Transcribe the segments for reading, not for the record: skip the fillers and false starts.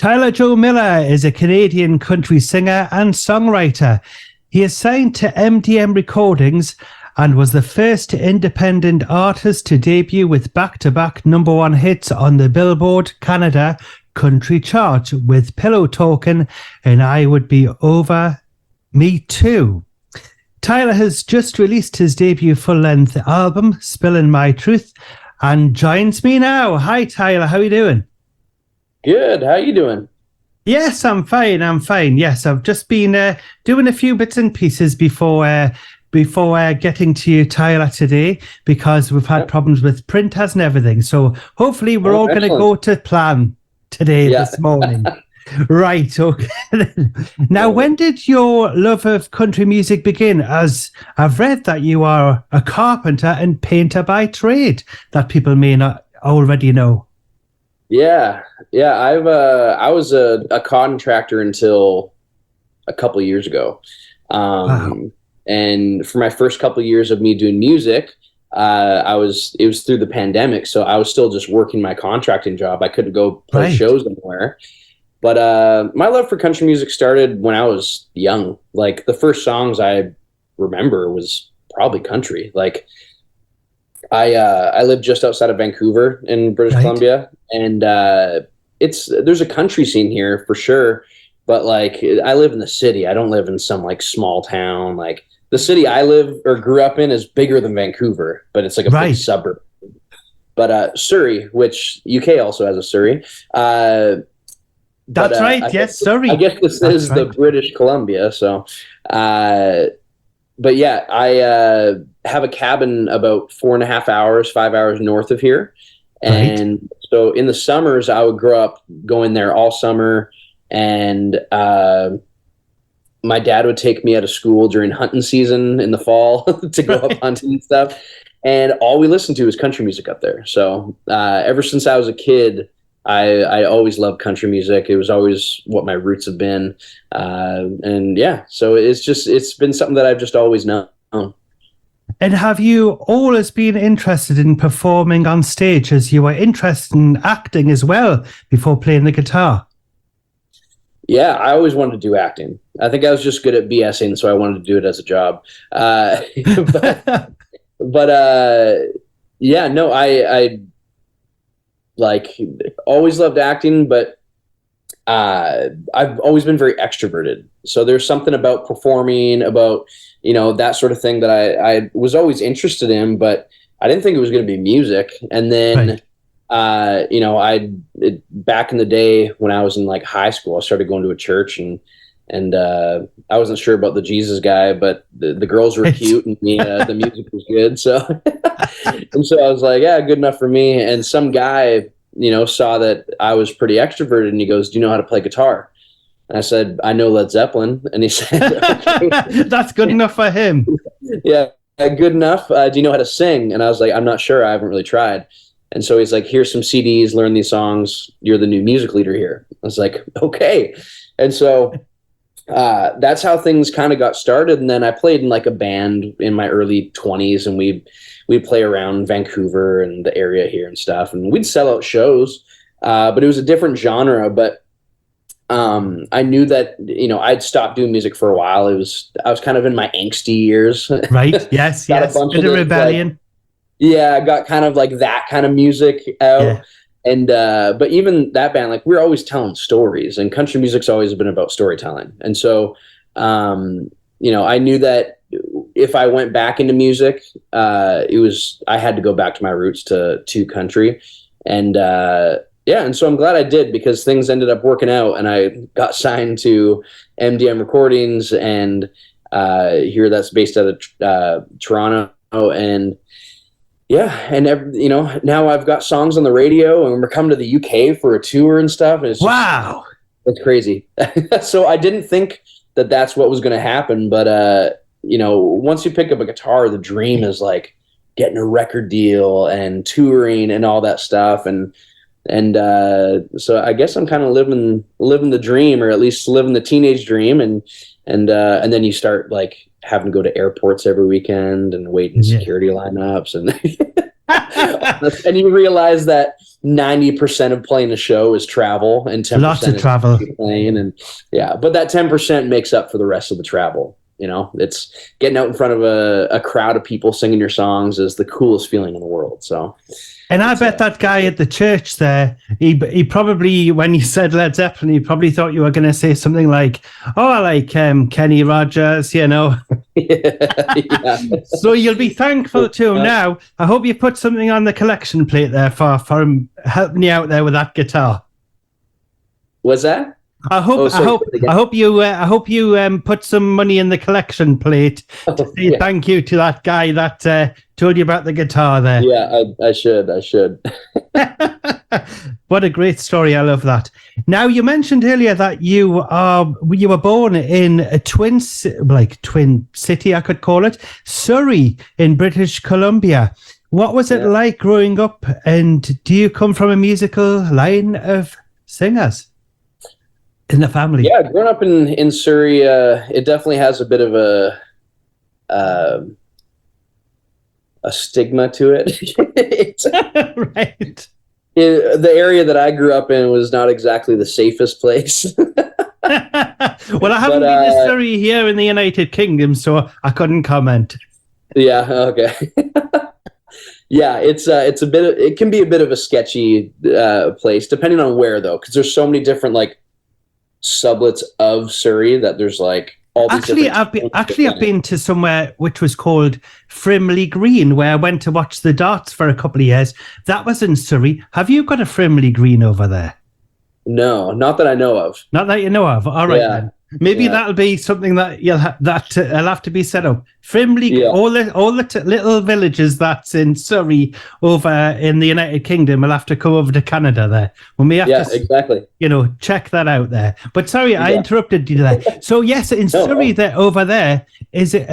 Tyler Joe Miller is a Canadian country singer and songwriter. He is signed to MDM Recordings and was the first independent artist to debut with back-to-back #1 hits on the Billboard Canada country chart with Pillow Talkin' and I Would Be Over Me Too. Tyler has just released his debut full-length album, Spillin' My Truth, and joins me now. Hi, Tyler. How are you doing? Good. How you doing? Yes, I'm fine. Yes, I've just been doing a few bits and pieces before getting to you, Tyler, today, because we've had problems with printers and everything. So hopefully we're all going to go to plan today, this morning. Right. Okay. Now, when did your love of country music begin? As I've read that you are a carpenter and painter by trade, that people may not already know. Yeah. I was a contractor until a couple of years ago. Wow. And for my first couple of years of me doing music, it was through the pandemic. So I was still just working my contracting job. I couldn't go play shows anywhere. But my love for country music started when I was young. Like, the first songs I remember was probably country. Like, I lived just outside of Vancouver in British Columbia, and there's a country scene here for sure. But like, I live in the city. I don't live in some like small town. Like, the city I live or grew up in is bigger than Vancouver, but it's like a big suburb. But Surrey, which UK also has a Surrey. That's right. Yes, Surrey. I guess this is the British Columbia. So, but yeah, I have a cabin about 4.5 hours, 5 hours north of here. And so in the summers, I would grow up going there all summer. And my dad would take me out of school during hunting season in the fall to go up hunting and stuff. And all we listened to was country music up there. So ever since I was a kid, I always loved country music. It was always what my roots have been. And yeah, so it's been something that I've just always known. And have you always been interested in performing on stage, as you were interested in acting as well before playing the guitar? Yeah, I always wanted to do acting. I think I was just good at BSing, so I wanted to do it as a job. Yeah, no, I like always loved acting, but I've always been very extroverted. So there's something about performing, about, that sort of thing that I was always interested in, but I didn't think it was going to be music. And then, back in the day when I was in like high school, I started going to a church and I wasn't sure about the Jesus guy, but the girls were cute and the music was good. So, and so I was like, yeah, good enough for me. And some guy, saw that I was pretty extroverted, and he goes, "Do you know how to play guitar?" And I said, "I know Led Zeppelin." And he said, "Okay." That's good enough for him. Yeah, good enough. Do you know how to sing? And I was like, "I'm not sure. I haven't really tried." And so he's like, "Here's some CDs, learn these songs. You're the new music leader here." I was like, "Okay." And so that's how things kind of got started. And then I played in like a band in my early 20s, and we'd play around Vancouver and the area here and stuff. And we'd sell out shows, but it was a different genre. But I knew that, I'd stopped doing music for a while. I was kind of in my angsty years. Right. Yes. Yes. Bit of rebellion. I got kind of like that kind of music out. Yeah. And, but even that band, like, we're always telling stories, and country music's always been about storytelling. And so, I knew that if I went back into music, I had to go back to my roots to country. And, and so I'm glad I did, because things ended up working out, and I got signed to MDM Recordings, and, here that's based out of, Toronto. And, yeah, and now I've got songs on the radio, and we're coming to the UK for a tour and stuff. And it's wow, it's crazy. So I didn't think that that's what was going to happen, but once you pick up a guitar, the dream is like getting a record deal and touring and all that stuff. And so I guess I'm kind of living the dream, or at least living the teenage dream. And then you start like having to go to airports every weekend and wait in security lineups. And And you realize that 90% of playing a show is travel and 10% Lots of is travel. playing. And yeah, but that 10% makes up for the rest of the travel. You know, it's getting out in front of a crowd of people singing your songs is the coolest feeling in the world. So, and I bet that guy at the church there, he probably, when you said Led Zeppelin, he probably thought you were going to say something like, "Oh, I like Kenny Rogers," you know. Yeah. So you'll be thankful to him now. I hope you put something on the collection plate there for him helping you out there with that guitar. What's that? I hope you put some money in the collection plate to say thank you to that guy that told you about the guitar there. Yeah, I should. What a great story. I love that. Now, you mentioned earlier that you were born in a twin city, I could call it, Surrey in British Columbia. What was it like growing up, and do you come from a musical line of singers in the family? Yeah, growing up in Surrey, it definitely has a bit of a stigma to it. Right. The area that I grew up in was not exactly the safest place. Well, I haven't been to Surrey here in the United Kingdom, so I couldn't comment. Yeah. Okay. Yeah, it can be a bit of a sketchy place, depending on where though, because there's so many different like sublets of Surrey that there's like all these I've been to somewhere which was called Frimley Green, where I went to watch the darts for a couple of years. That was in Surrey. Have you got a Frimley Green over there? No, not that I know of. Not that you know of. All right, then. Maybe that'll be something that you'll have to be set up. Frimley, all the little villages that's in Surrey over in the United Kingdom will have to come over to Canada there. When we have to, exactly. Check that out there. But sorry, I interrupted you there. So yes, in Surrey, there over there, is it?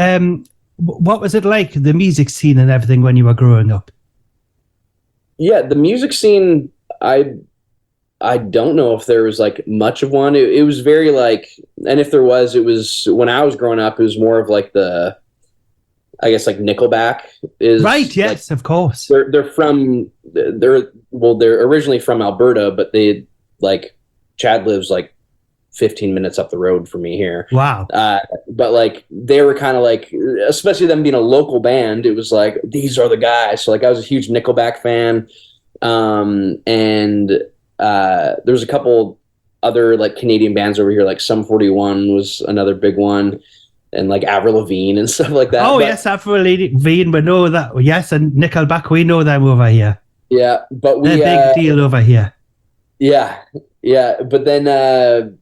What was it like, the music scene and everything when you were growing up? Yeah, the music scene, I don't know if there was like much of one. It was very like, and if there was, it was when I was growing up, it was more of like I guess like Nickelback is right. Yes, like, of course. They're originally from Alberta, but they like Chad lives like 15 minutes up the road from me here. Wow. But like they were kind of like, especially them being a local band, it was like, these are the guys. So like I was a huge Nickelback fan. And there was a couple other like Canadian bands over here, like Sum 41 was another big one, and like Avril Lavigne and stuff like that. Oh, yes, Avril Lavigne, we know that. Yes, and Nickelback, we know them over here. Yeah, but they're a big deal over here. Yeah, but then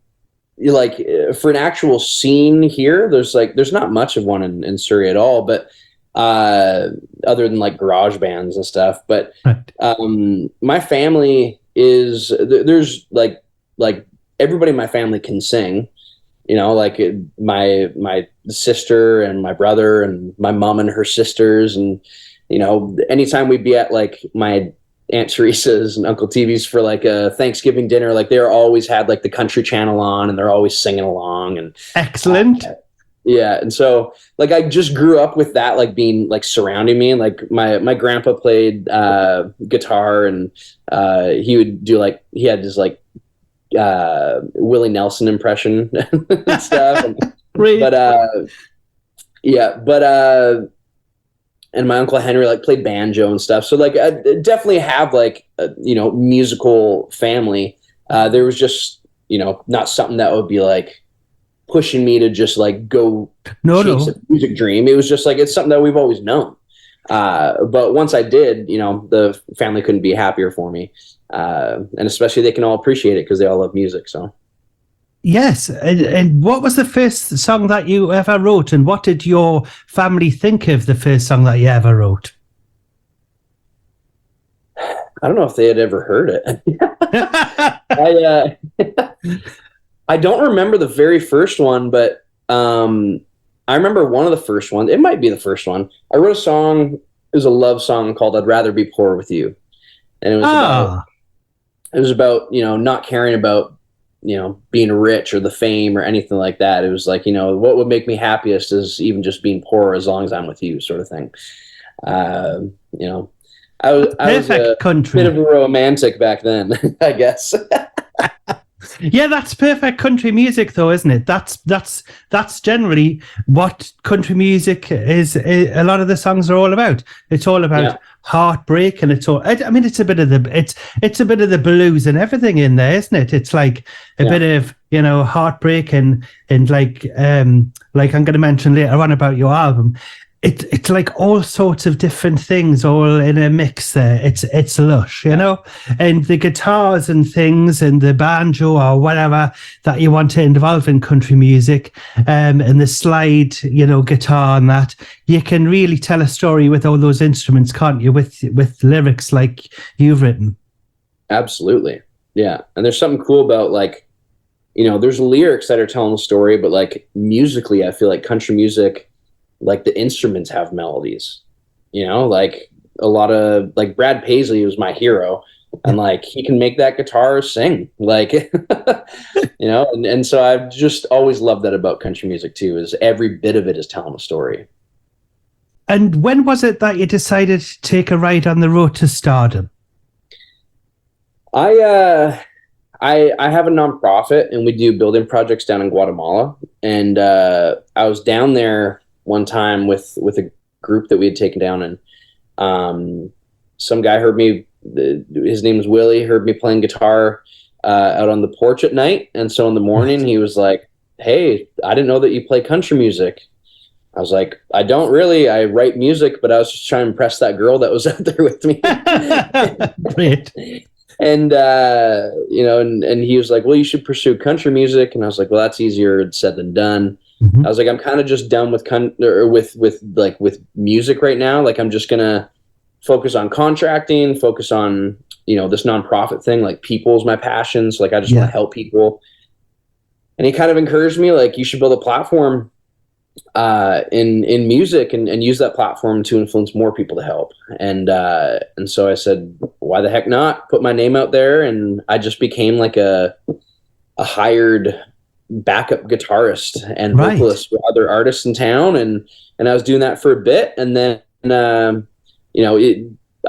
like for an actual scene here, there's not much of one in Surrey at all, but other than like garage bands and stuff. But my family is there's like everybody in my family can sing, like my sister and my brother and my mom and her sisters, and anytime we'd be at like my Aunt Teresa's and Uncle TV's for like a Thanksgiving dinner, like they're always had like the country channel on and they're always singing along. And excellent. Yeah. And so like I just grew up with that like being like surrounding me, and like my grandpa played guitar, and he would do like he had his like Willie Nelson impression and stuff. Great. But and my Uncle Henry like played banjo and stuff. So like I definitely have like a, musical family. There was just not something that would be like pushing me to just like go chase a music dream. It was just like it's something that we've always known. But once I did, the family couldn't be happier for me. And especially they can all appreciate it because they all love music. So yes. And what was the first song that you ever wrote, and what did your family think of the first song that you ever wrote? I don't know if they had ever heard it. I don't remember the very first one, but I remember one of the first ones. It might be the first one. I wrote a song. It was a love song called "I'd Rather Be Poor with You," and it was about not caring about being rich or the fame or anything like that. It was like what would make me happiest is even just being poor as long as I'm with you, sort of thing. I was a Perfect country. bit of a romantic back then, I guess. Yeah, that's perfect country music, though, isn't it? That's generally what country music is. A lot of the songs are all about. It's all about heartbreak, and it's all. I mean, it's a bit of it's a bit of the blues and everything in there, isn't it? It's like a bit of heartbreak and like I'm going to mention later on about your album. It's like all sorts of different things all in a mix there. It's lush, and the guitars and things and the banjo or whatever that you want to involve in country music, and the slide, guitar and that, you can really tell a story with all those instruments, can't you? With lyrics like you've written. Absolutely. Yeah. And there's something cool about there's lyrics that are telling the story, but like musically, I feel like country music, like the instruments have melodies, like a lot of like Brad Paisley was my hero, and like he can make that guitar sing, like and so I've just always loved that about country music too, is every bit of it is telling a story. And when was it that you decided to take a ride on the road to stardom? I have a nonprofit, and we do building projects down in Guatemala, and I was down there one time with a group that we had taken down, and some guy heard me, his name was Willie, heard me playing guitar out on the porch at night, and so in the morning he was like, "Hey, I didn't know that you play country music." I was like, "I don't really, I write music, but I was just trying to impress that girl that was out there with me." Great. And and he was like, "Well, you should pursue country music." And I was like, "Well, that's easier said than done." I was like, I'm kind of just done with with music right now. Like, I'm just gonna focus on contracting, focus on this nonprofit thing. Like, people's my passion, so like I just want to help people. And he kind of encouraged me, like, you should build a platform in music and use that platform to influence more people to help. And so I said, why the heck not? Put my name out there, and I just became like a hired backup guitarist and vocalist for other artists in town, and I was doing that for a bit, and then I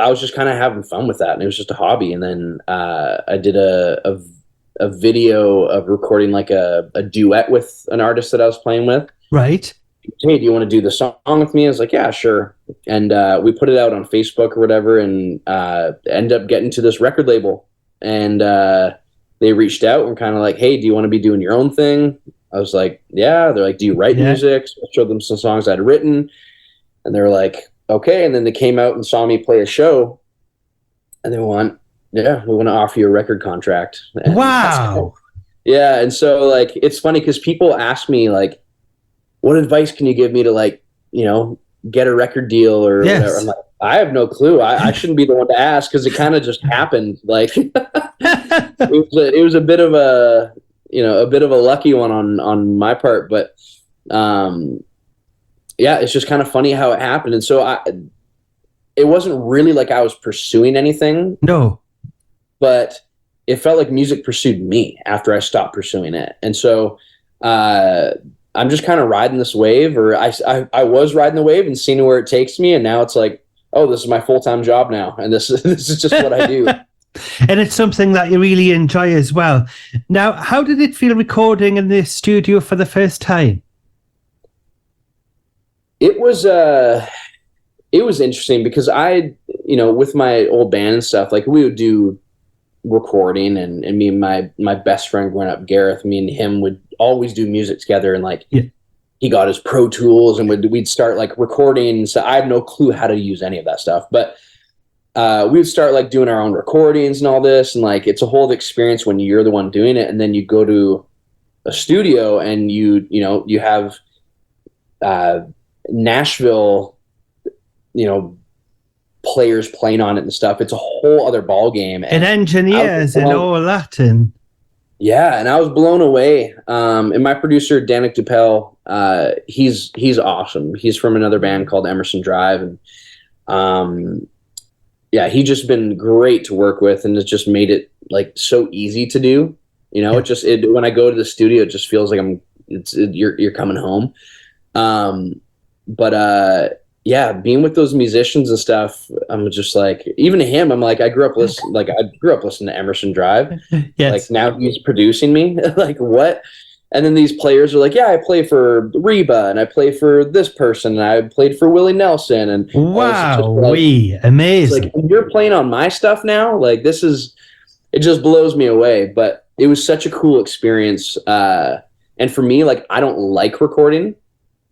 was just kind of having fun with that, and it was just a hobby. And then I did a video of recording like a duet with an artist that I was playing with. Right. Hey, do you want to do the song with me? I was like, yeah, sure. And we put it out on Facebook or whatever, and ended up getting to this record label, and they reached out and kind of like, hey, do you want to be doing your own thing? I was like, yeah. They're like, do you write music? So I showed them some songs I'd written, and they were like, okay. And then they came out and saw me play a show, and they went, yeah, we want to offer you a record contract. And wow. Yeah. And so like, it's funny because people ask me like, what advice can you give me to like, get a record deal or whatever? I'm like, I have no clue. I shouldn't be the one to ask, because it kind of just happened. Like it was a bit of a lucky one on my part, but it's just kind of funny how it happened. And so it wasn't really like I was pursuing anything. No, but it felt like music pursued me after I stopped pursuing it. And so I'm just kind of riding this wave, or I was riding the wave and seeing where it takes me. And now it's like, oh, this is my full-time job now. And this is just what I do. And it's something that you really enjoy as well. Now, how did it feel recording in the studio for the first time? It was interesting because with my old band and stuff, like we would do recording, and me and my best friend growing up, Gareth, me and him would always do music together, and like he got his Pro Tools, and we'd start like recording. So I have no clue how to use any of that stuff, but we would start like doing our own recordings and all this, and like it's a whole experience when you're the one doing it, and then you go to a studio and you have Nashville players playing on it and stuff. It's a whole other ball game, and engineers and all that. And and I was blown away. And my producer Danick Dupelle, he's awesome. He's from another band called Emerson Drive, and he just been great to work with, and it's just made it like so easy to do. When I go to the studio, it just feels like you're coming home. yeah, being with those musicians and stuff, I'm just like, even him, I'm like, I grew up listening to Emerson Drive. Like Yes. now he's producing me. Like what? And then these players are like, yeah, I play for Reba and I play for this person and I played for Willie Nelson. And I was just Wow, like, it's like, amazing. you're playing on my stuff now? Like it just blows me away. But it was such a cool experience. And for me, like, I don't like recording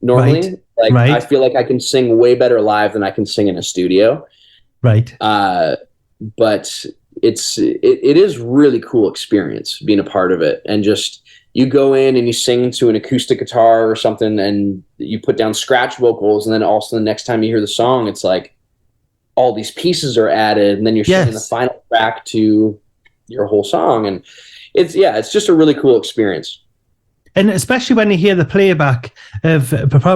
normally. Right. Like, Right. I feel like I can sing way better live than I can sing in a studio. Right. But it is really cool experience being a part of it. And just, you go in and you sing to an acoustic guitar or something and you put down scratch vocals. And then also the next time you hear the song, it's like all these pieces are added. And then you're singing the final track to your whole song. And it's just a really cool experience. And especially when you hear the playback of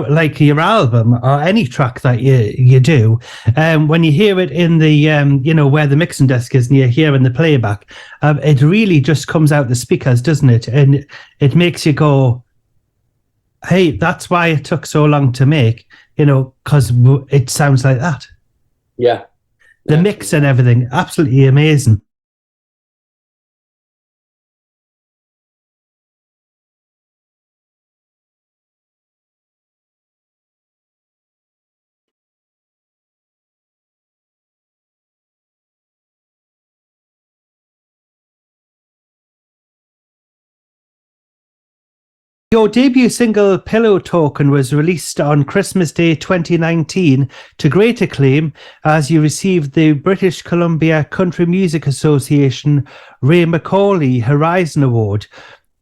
like your album or any track that you do, when you hear it in the, where the mixing desk is and you're hearing the playback, it really just comes out the speakers, doesn't it? And it makes you go, hey, that's why it took so long to make, because it sounds like that. Yeah. The mix and everything, absolutely amazing. Your debut single, Pillow Talking, was released on Christmas Day 2019 to great acclaim as you received the British Columbia Country Music Association Ray Macaulay Horizon Award.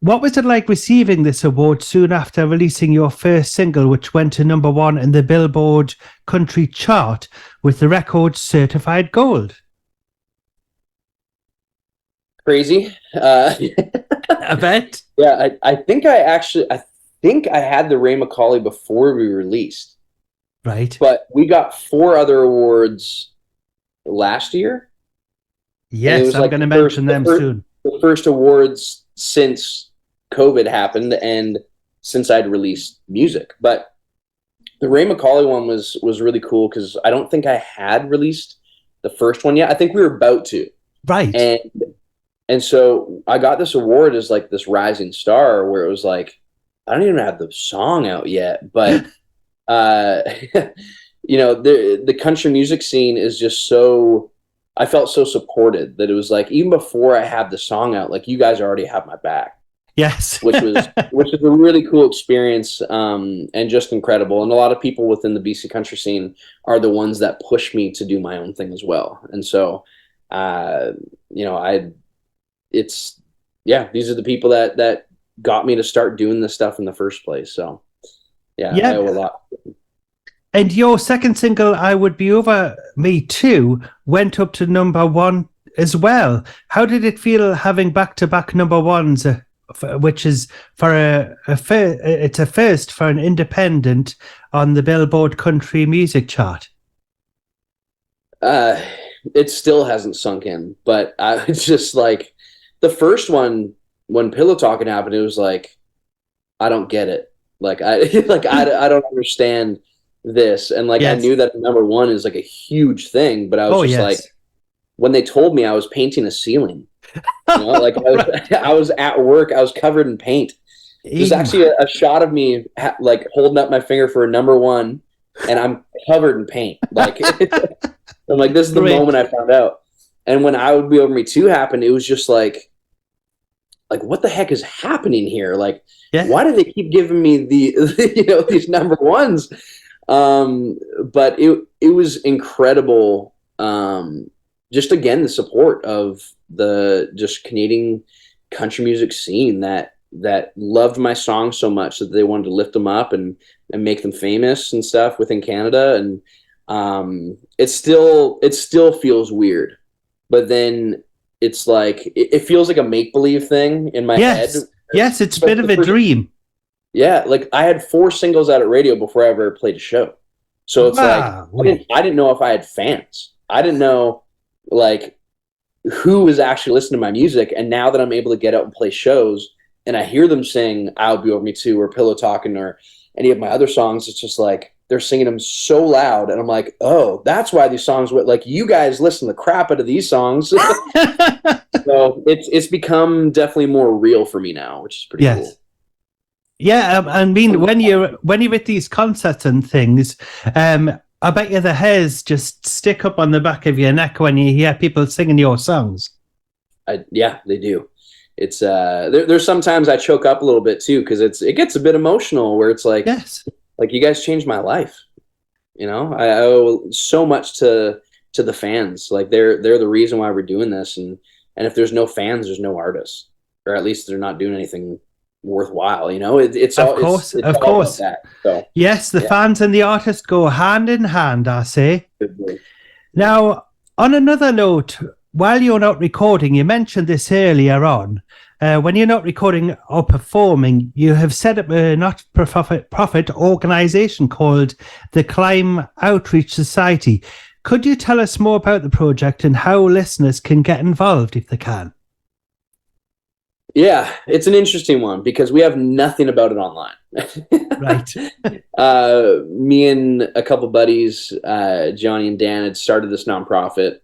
What was it like receiving this award soon after releasing your first single, which went to #1 in the Billboard Country chart with the record certified gold? Crazy. I bet. Yeah, I think I had the Ray Macaulay before we released. Right. But we got 4 other awards last year. Yes, I'm going to mention them soon. The first awards since COVID happened and since I'd released music. But the Ray Macaulay one was really cool because I don't think I had released the first one yet. I think we were about to. Right. And so I got this award as like this rising star where it was like, I don't even have the song out yet, but the country music scene is just so, I felt so supported that it was like, even before I had the song out, like you guys already have my back. Yes. which is a really cool experience and just incredible. And a lot of people within the BC country scene are the ones that push me to do my own thing as well. And so, these are the people that got me to start doing this stuff in the first place. So I owe a lot. And your second single, I Would Be Over Me Too, went up to #1 as well. How did it feel having back-to-back #1s, which is it's a first for an independent on the Billboard Country Music chart? It still hasn't sunk in, but it's just like the first one when Pillow Talking happened, it was like, I don't get it. Like I don't understand this. And like, yes. I knew that #1 is like a huge thing, but I was like, when they told me I was painting a ceiling, like I was at work, I was covered in paint. There's actually a shot of me like holding up my finger for a #1 and I'm covered in paint. Like, I'm like, this is the moment I found out. And when I Would Be Over Me Too happened, it was just like what the heck is happening here? Like, why do they keep giving me these #1s? But it was incredible. Just again, the support of the just Canadian country music scene that loved my songs so much that they wanted to lift them up and make them famous and stuff within Canada. And it still feels weird, but then it's like it feels like a make-believe thing in my head. Yes, it's a bit of a dream. Yeah, like I had 4 singles out at radio before I ever played a show. So it's like I didn't know if I had fans. I didn't know like who was actually listening to my music. And now that I'm able to get out and play shows and I hear them sing I'll Be Over Me Too or Pillow Talking or any of my other songs, it's just like they're singing them so loud, and I'm like, oh, that's why these songs were like, you guys listen to the crap out of these songs. So it's become definitely more real for me now, which is pretty cool. Yeah, I mean, when you're at these concerts and things, I bet you the hairs just stick up on the back of your neck when you hear people singing your songs. Yeah, they do. It's there's sometimes I choke up a little bit too, because it gets a bit emotional, where it's like, yes, like, you guys changed my life. You know, I owe so much to the fans. Like, they're the reason why we're doing this, and if there's no fans, there's no artists, or at least they're not doing anything worthwhile. You know, it's of all course, it's of all course. about that. So, yes, the fans and the artists go hand in hand, I say. Now, on another note, while you're not recording, you mentioned this earlier on. When you're not recording or performing, you have set up a not-for-profit organization called the Climb Outreach Society. Could you tell us more about the project and how listeners can get involved if they can? Yeah, it's an interesting one because we have nothing about it online. Right. Me and a couple buddies, Johnny and Dan, had started this nonprofit.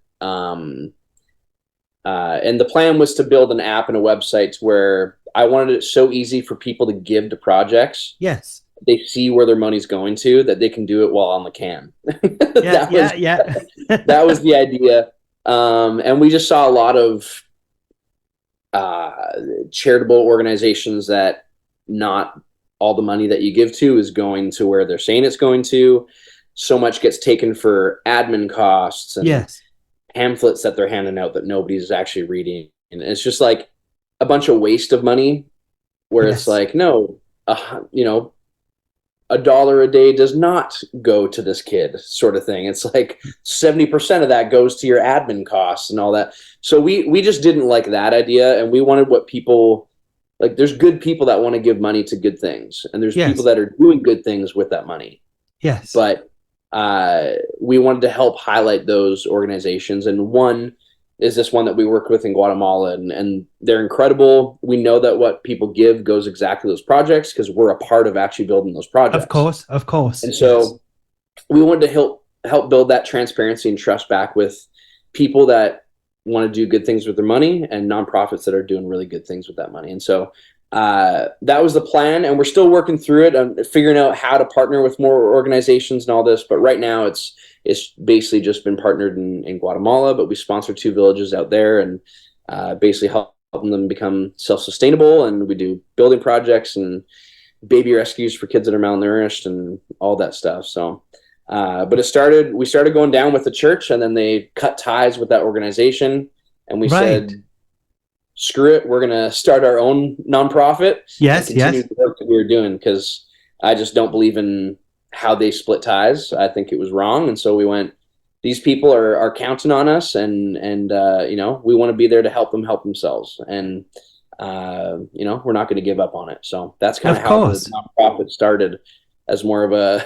And the plan was to build an app and a website where I wanted it so easy for people to give to projects. Yes. They see where their money's going to, that they can do it while on the can. Yeah, that was the idea. And we just saw a lot of charitable organizations that not all the money that you give to is going to where they're saying it's going to. So much gets taken for admin costs and pamphlets that they're handing out that nobody's actually reading. And it's just like a bunch of waste of money where it's like, no, you know, $1 a day does not go to this kid, sort of thing. It's like 70% of that goes to your admin costs and all that. So we just didn't like that idea, and we wanted what people like. There's good people that want to give money to good things, and there's people that are doing good things with that money. Yes, but we wanted to help highlight those organizations, and one is this one that we work with in Guatemala, and they're incredible. We know that what people give goes exactly to those projects because we're a part of actually building those projects. Of course. And so we wanted to help build that transparency and trust back with people that want to do good things with their money and nonprofits that are doing really good things with that money. And so that was the plan, and we're still working through it and figuring out how to partner with more organizations and all this. But right now it's basically just been partnered in Guatemala, but we sponsor 2 villages out there and basically helping them become self-sustainable. And we do building projects and baby rescues for kids that are malnourished and all that stuff. So, but we started going down with the church, and then they cut ties with that organization, and we said, screw it, we're going to start our own nonprofit. Yes, and continue the work that we were doing, because I just don't believe in how they split ties. I think it was wrong. And so we went, these people are counting on us, and you know, we want to be there to help them help themselves. And you know, we're not going to give up on it. So that's kind of how the nonprofit started, as more of a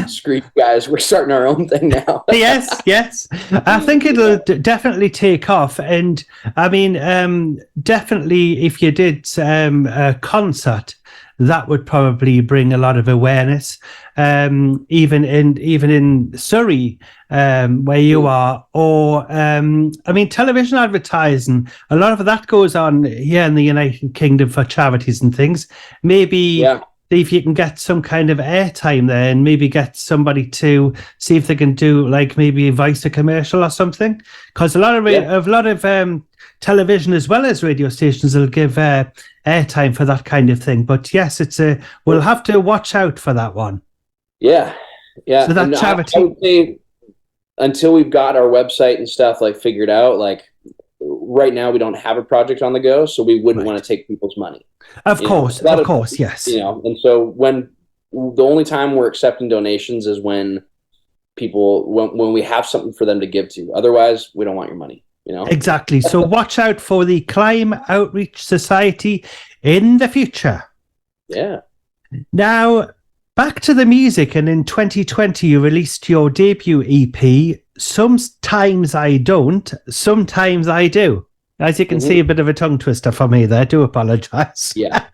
screw guys, we're starting our own thing now. yes. I think it'll definitely take off. And I mean, definitely if you did a concert, that would probably bring a lot of awareness. Even in Surrey, where you are, or I mean, television advertising, a lot of that goes on here in the United Kingdom for charities and things. Maybe if you can get some kind of airtime there, and maybe get somebody to see if they can do like maybe voice a commercial or something, because a lot of television as well as radio stations will give airtime for that kind of thing. But yes, we'll have to watch out for that one. Yeah. So that charity. I would say until we've got our website and stuff like figured out, like right now we don't have a project on the go, so we wouldn't want to take people's money. Of course, yes. You know, and so when the only time we're accepting donations is when we have something for them to give to. Otherwise, we don't want your money. You know? Exactly. So watch out for the Climb Outreach Society in the future. Yeah. Now, back to the music, and in 2020 you released your debut EP, Sometimes I Don't, Sometimes I Do. As you can see, a bit of a tongue twister for me there. I do apologize. Yeah.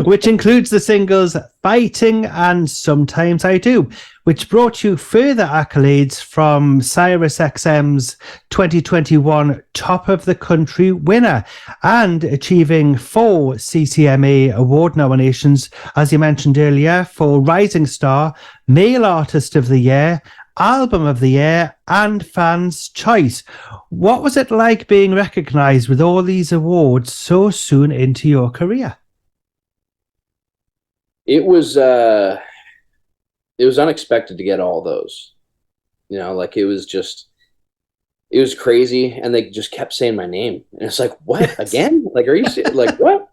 Which includes the singles Fighting and Sometimes I Do, which brought you further accolades from Sirius XM's 2021 Top of the Country winner and achieving 4 CCMA award nominations, as you mentioned earlier, for Rising Star, Male Artist of the Year, Album of the Year, and Fans' Choice. What was it like being recognized with all these awards so soon into your career? It was unexpected to get all those. You know, like it was crazy, and they just kept saying my name, and it's like, what, again? Like, are you like, what?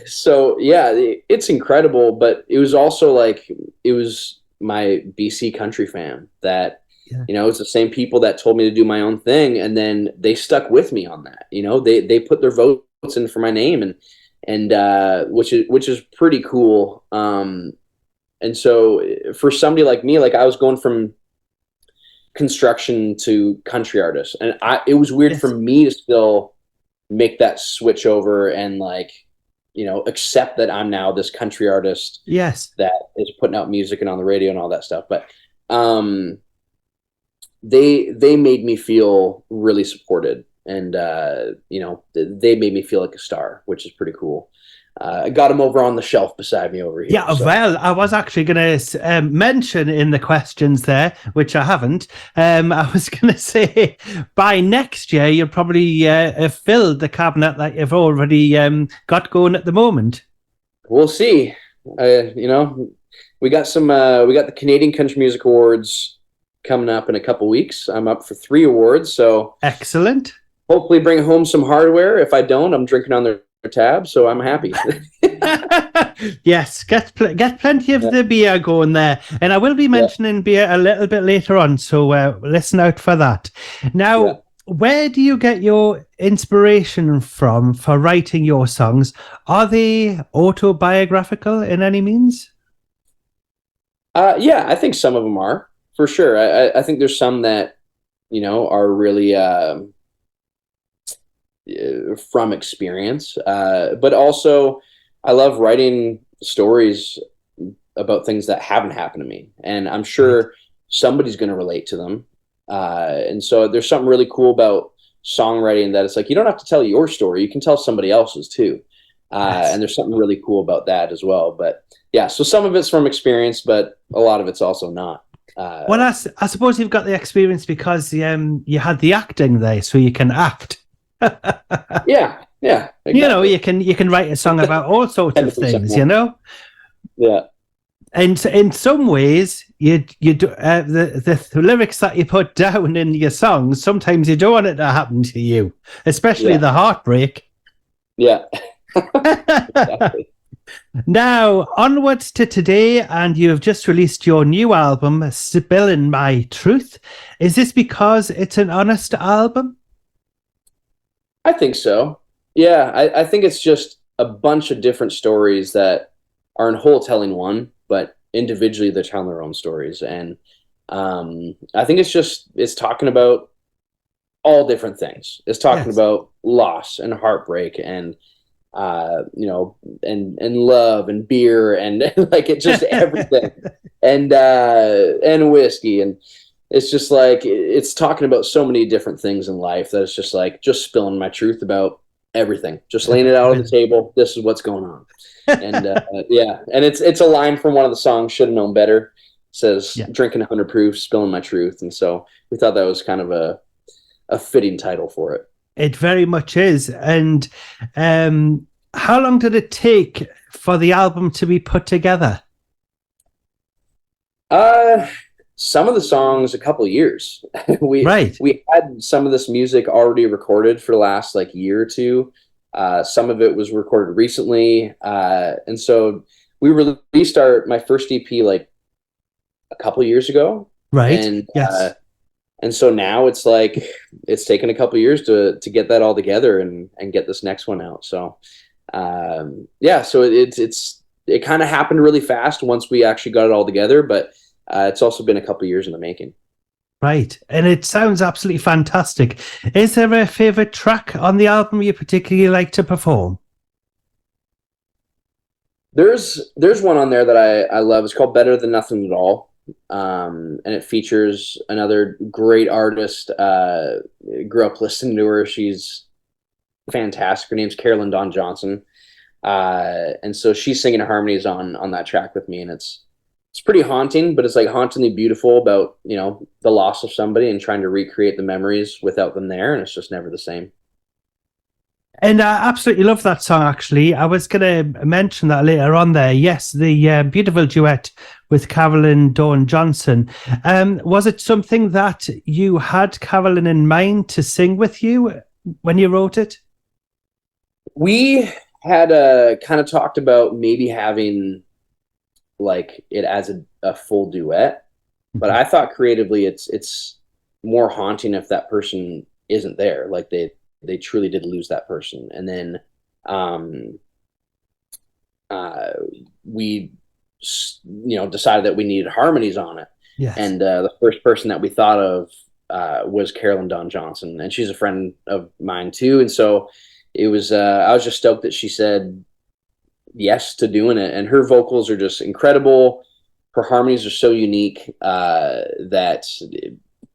So yeah, it's incredible, but it was also like, it was my BC country fam that, you know, it's the same people that told me to do my own thing, and then they stuck with me on that. You know, they put their votes in for my name, and which is pretty cool. And so for somebody like me, like I was going from construction to country artist, and it was weird for me to still make that switch over and, like, you know, accept that I'm now this country artist that is putting out music and on the radio and all that stuff. But they made me feel really supported, and you know, they made me feel like a star, which is pretty cool. I got him over on the shelf beside me over here. Yeah, so. Well, I was actually going to mention in the questions there, which I haven't. I was going to say by next year, you'll probably have filled the cabinet that you've already got going at the moment. We'll see. You know, we got the Canadian Country Music Awards coming up in a couple weeks. I'm up for 3 awards, so excellent. Hopefully, bring home some hardware. If I don't, I'm drinking on their tab, so I'm happy. Yes, get plenty of the beer going there, and I will be mentioning beer a little bit later on, so listen out for that. Now, where do you get your inspiration from for writing your songs? Are they autobiographical in any means? Yeah, I think some of them are, for sure. I think there's some that, you know, are really from experience, but also I love writing stories about things that haven't happened to me, and I'm sure somebody's going to relate to them, and so there's something really cool about songwriting, that it's like, you don't have to tell your story, you can tell somebody else's too, and there's something really cool about that as well. But yeah, so some of it's from experience, but a lot of it's also not. Well, I suppose you've got the experience because you had the acting there, so you can act. Yeah, exactly. You know, you can write a song about all sorts of things, you know. Yeah, and in some ways, you do the lyrics that you put down in your songs. Sometimes you don't want it to happen to you, especially the heartbreak. Yeah. Exactly. Now, onwards to today, and you have just released your new album, Spilling My Truth. Is this because it's an honest album? I think so. Yeah, I think it's just a bunch of different stories that are in whole telling one, but individually they're telling their own stories. And I think it's talking about all different things. It's talking about loss and heartbreak and you know, and love and beer and like it just everything and whiskey, and it's just like it's talking about so many different things in life that it's just like just spilling my truth about everything, just laying it out on the table. This is what's going on. And yeah, and it's a line from one of the songs, Shoulda Known Better. It says drinking 100 proof, spilling my truth. And so we thought that was kind of a fitting title for it. It very much is. And how long did it take for the album to be put together? Some of the songs, a couple of years. We had some of this music already recorded for the last like year or two. Some of it was recorded recently. And so we released my first EP like a couple of years ago. Right. And and so now it's like it's taken a couple of years to get that all together and get this next one out. So yeah, so it kind of happened really fast once we actually got it all together, but it's also been a couple of years in the making. Right. And it sounds absolutely fantastic. Is there a favorite track on the album you particularly like to perform? There's one on there that I love. It's called Better Than Nothing at All. And it features another great artist. Grew up listening to her. She's fantastic. Her name's Carolyn Dawn Johnson. And so she's singing harmonies on that track with me, and it's pretty haunting, but it's like hauntingly beautiful about, you know, the loss of somebody and trying to recreate the memories without them there, and it's just never the same. And I absolutely love that song, actually. I was going to mention that later on there. Yes, the beautiful duet with Carolyn Dawn Johnson. Was it something that you had Carolyn in mind to sing with you when you wrote it? We had kind of talked about maybe having like it as a full duet, but I thought creatively it's more haunting if that person isn't there. Like they truly did lose that person. And then we, you know, decided that we needed harmonies on it. Yes. And the first person that we thought of was Carolyn Dawn Johnson, and she's a friend of mine too. And so it was, I was just stoked that she said yes to doing it. And her vocals are just incredible. Her harmonies are so unique that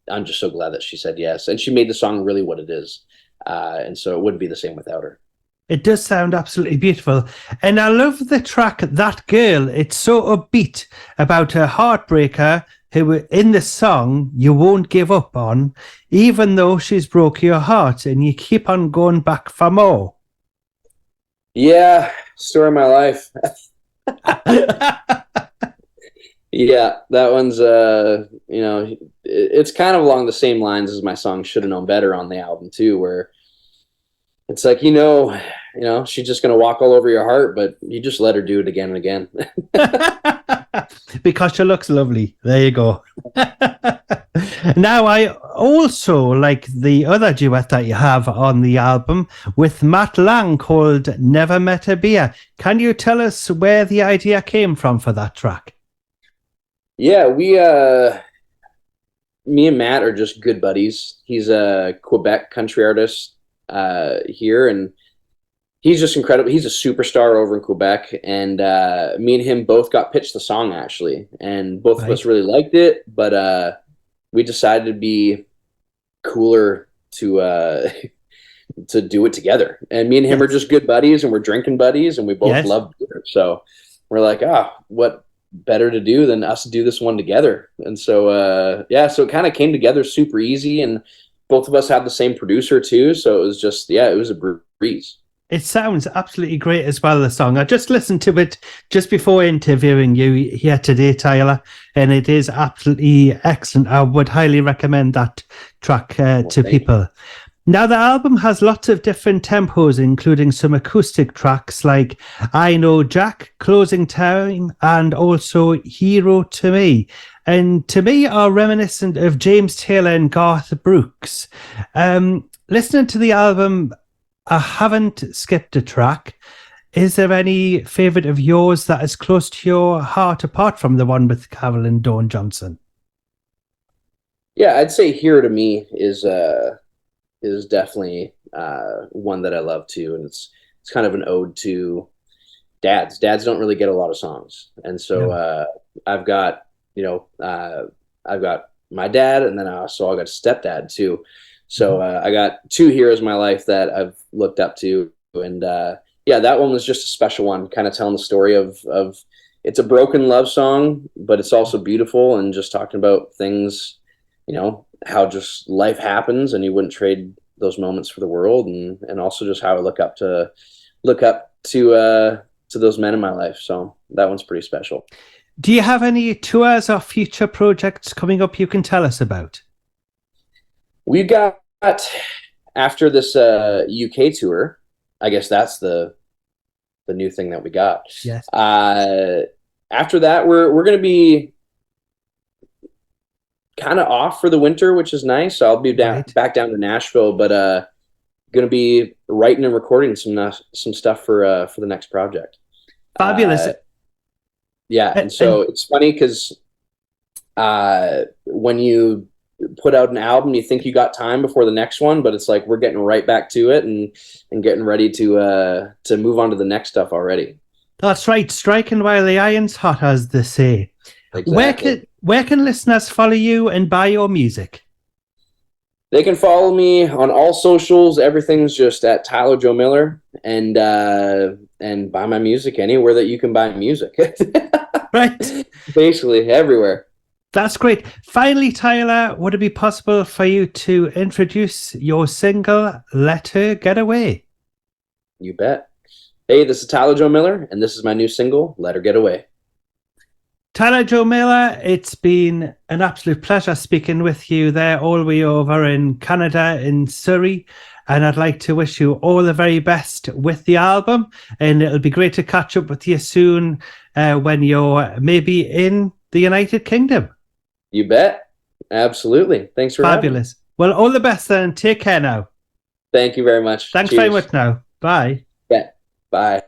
I'm just so glad that she said yes. And she made the song really what it is. And so it wouldn't be the same without her. It does sound absolutely beautiful. And I love the track, That Girl. It's so upbeat about a heartbreaker who in the song you won't give up on, even though she's broke your heart and you keep on going back for more. Yeah, story of my life. Yeah, that one's you know, it's kind of along the same lines as my song Shoulda Known Better on the album too, where it's like, you know, she's just gonna walk all over your heart, but you just let her do it again and again. Because she looks lovely. There you go. Now, I also like the other duet that you have on the album with Matt Lang called Never Met a Beer. Can you tell us where the idea came from for that track? Yeah, me and Matt are just good buddies. He's a Quebec country artist here, and he's just incredible. He's a superstar over in Quebec, and me and him both got pitched the song actually, and both of us really liked it, but we decided to be cooler to to do it together. And me and him are just good buddies, and we're drinking buddies, and we both love beer. So we're like, what better to do than us do this one together? And so yeah, so it kind of came together super easy, and both of us had the same producer too, so it was just, yeah, it was a breeze. It sounds absolutely great as well, the song. I just listened to it just before interviewing you here today, Tyler, and it is absolutely excellent. I would highly recommend that track to people. Now, the album has lots of different tempos, including some acoustic tracks like I Know Jack, Closing Time, and also Hero to Me. And to me are reminiscent of James Taylor and Garth Brooks. Listening to the album, I haven't skipped a track. Is there any favourite of yours that is close to your heart apart from the one with Carolyn Dawn Johnson? Yeah, I'd say Hero to Me is definitely one that I love too, and it's kind of an ode to dads. Dads don't really get a lot of songs, and so I've got I've got my dad, and then I got a stepdad too. So I got two heroes in my life that I've looked up to, and yeah, that one was just a special one, kind of telling the story of it's a broken love song, but it's also beautiful and just talking about things, you know, how just life happens and you wouldn't trade those moments for the world, and also just how I look up to those men in my life. So that one's pretty special. Do you have any tours or future projects coming up you can tell us about? We've got, after this UK tour, I guess that's the new thing that we got. Yes. After that, we're going to be kind of off for the winter, which is nice. So I'll be back down to Nashville, but going to be writing and recording some stuff for the next project. Fabulous. Yeah, and so it's funny because when you put out an album, you think you got time before the next one, but it's like we're getting right back to it and getting ready to move on to the next stuff already. That's right. Striking while the iron's hot, as they say. Exactly. Where can listeners follow you and buy your music? They can follow me on all socials. Everything's just at Tyler Joe Miller, and buy my music anywhere that you can buy music. Right. Basically everywhere. That's great. Finally, Tyler, would it be possible for you to introduce your single, Let Her Get Away? You bet. Hey, this is Tyler Joe Miller, and this is my new single, Let Her Get Away. Tyler Joe Miller, it's been an absolute pleasure speaking with you there all the way over in Canada, in Surrey. And I'd like to wish you all the very best with the album. And it'll be great to catch up with you soon when you're maybe in the United Kingdom. You bet. Absolutely. Thanks for Fabulous. Well, all the best then. Take care now. Thank you very much. Thanks Cheers. very much now. Bye. Yeah. Bye.